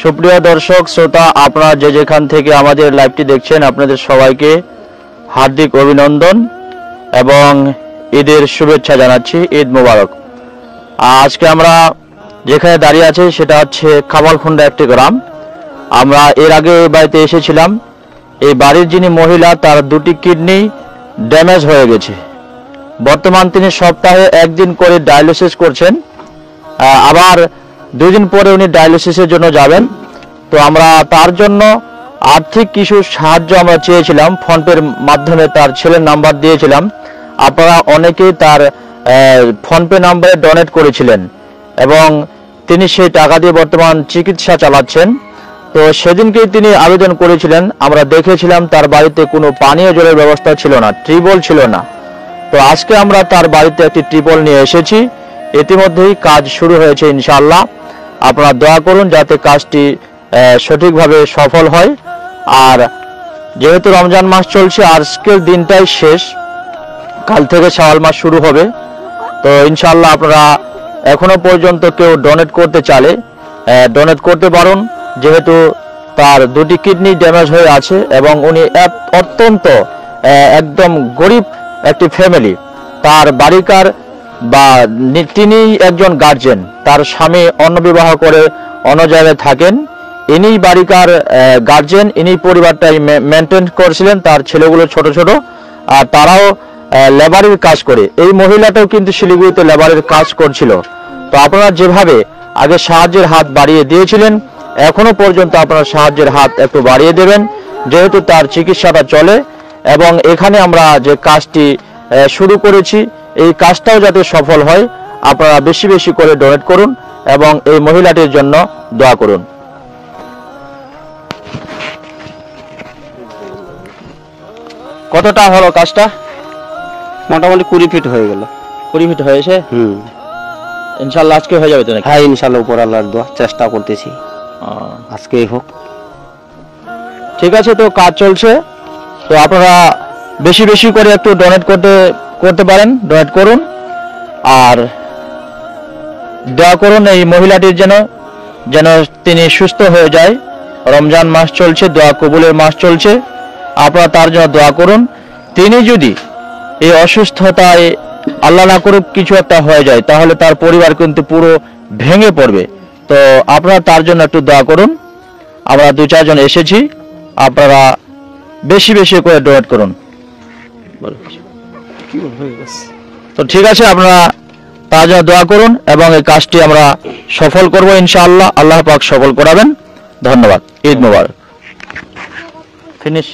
সুপ্রিয় দর্শক শ্রোতা, আপনারা যে যেখান থেকে আমাদের লাইভটি দেখছেন আপনাদের সবাইকে হার্দিক অভিনন্দন এবং ঈদের শুভেচ্ছা জানাচ্ছি। ঈদ মোবারক। আজকে আমরা যেখানে দাঁড়িয়ে আছি সেটা হচ্ছে কামালখুন্ডা একটি গ্রাম। আমরা এর আগে এই বাড়িতে এসেছিলাম। এই বাড়ির যিনি মহিলা, তার দুটি কিডনি ড্যামেজ হয়ে গেছে। বর্তমান তিনি সপ্তাহে একদিন করে ডায়ালিসিস করছেন, আবার 2 দিন পরে উনি ডায়ালিসিসের জন্য যাবেন। তো আমরা তার জন্য আর্থিক কিছু সাহায্য আমরা চেয়েছিলাম, ফোনপের মাধ্যমে তার ছেলের নাম্বার দিয়েছিলাম। আপনারা অনেকেই তার ফোনপে নাম্বারে ডোনেট করেছিলেন এবং তিনি সেই টাকা দিয়ে বর্তমান চিকিৎসা চালাচ্ছেন। তো সেদিনকেই তিনি আবেদন করেছিলেন, আমরা দেখেছিলাম তার বাড়িতে কোনো পানীয় জলের ব্যবস্থা ছিল না, টিউবওয়েল ছিল না। তো আজকে আমরা তার বাড়িতে একটি টিউবওয়েল নিয়ে এসেছি। ইতিমধ্যেই কাজ শুরু হয়েছে ইনশাআল্লাহ। আপনারা দোয়া করুন যাতে কাজটি সঠিকভাবে সফল হয়। আর যেহেতু রমজান মাস চলছে, আজকের দিনটাই শেষ, কাল থেকে শাওয়াল মাস শুরু হবে। তো ইনশাআল্লাহ আপনারা এখনো পর্যন্ত কেউ ডোনেট করতে চাইলে ডোনেট করতে পারুন, যেহেতু তার দুটি কিডনি ড্যামেজ হয়ে আছে এবং উনি অত্যন্ত একদম গরিব একটি ফ্যামিলি। তার বাড়িকার বা তিনি একজন গার্জেন, তার স্বামী অন্য বিবাহ করে অন্য জায়গায় থাকেন, ইনি বাড়িকার গার্জেন, ইনি পরিবারটাই মেনটেন করছিলেন। তার ছেলেগুলো ছোট ছোট, আর তারাও লেবারের কাজ করে। এই মহিলাটাও কিন্তু শিলিগুড়িতে লেবারের কাজ করছিল। তো আপনারা যেভাবে আগে সাহায্যের হাত বাড়িয়ে দিয়েছিলেন, এখনো পর্যন্ত আপনারা সাহায্যের হাত একটু বাড়িয়ে দেবেন, যেহেতু তার চিকিৎসাটা চলে। এবং এখানে আমরা যে কাজটি শুরু করেছি, এই কাজটাও যাতে সফল হয়, আপনারা বেশি বেশি করে ডোনেট করুন এবং এই মহিলাটির জন্য দোয়া করুন। কতটা হলো কাজটা? মোটামুটি 20 ফিট হয়ে গেল। 20 ফিট হয়েছে। ইনশাআল্লাহ আজকে হয়ে যাবে তো নাকি? হ্যাঁ, ইনশাআল্লাহ উপর আল্লাহর দোয়া, চেষ্টা করতেছি আজকেই হোক। ঠিক আছে, তো কাজ চলছে। তো আপনারা বেশি বেশি করে একটু ডোনেট করতে পারেন, ডোনেট করুন আর দোয়া করুন এই মহিলাটির যেন তিনি সুস্থ হয়ে যায়। রমজান মাস চলছে, দোয়া কবুলের মাস চলছে, আপনারা তার জন্য দোয়া করুন। তিনি যদি এই অসুস্থতায় আল্লাহ না করুক কিছু একটা হয়ে যায়, তাহলে তার পরিবার কিন্তু পুরো ভেঙে পড়বে। তো আপনারা তার জন্য একটু দোয়া করুন। আমরা 2-4 জন এসেছি, আপনারা বেশি বেশি করে ডোনেট করুন। তো ঠিক আছে, আপনারা তার জন্য দোয়া করুন এবং এই কাজটি আমরা সফল করব ইনশাআল্লাহ। আল্লাহ পাক সফল করাবেন। ধন্যবাদ। ঈদ মোবারক। ফিনিশ।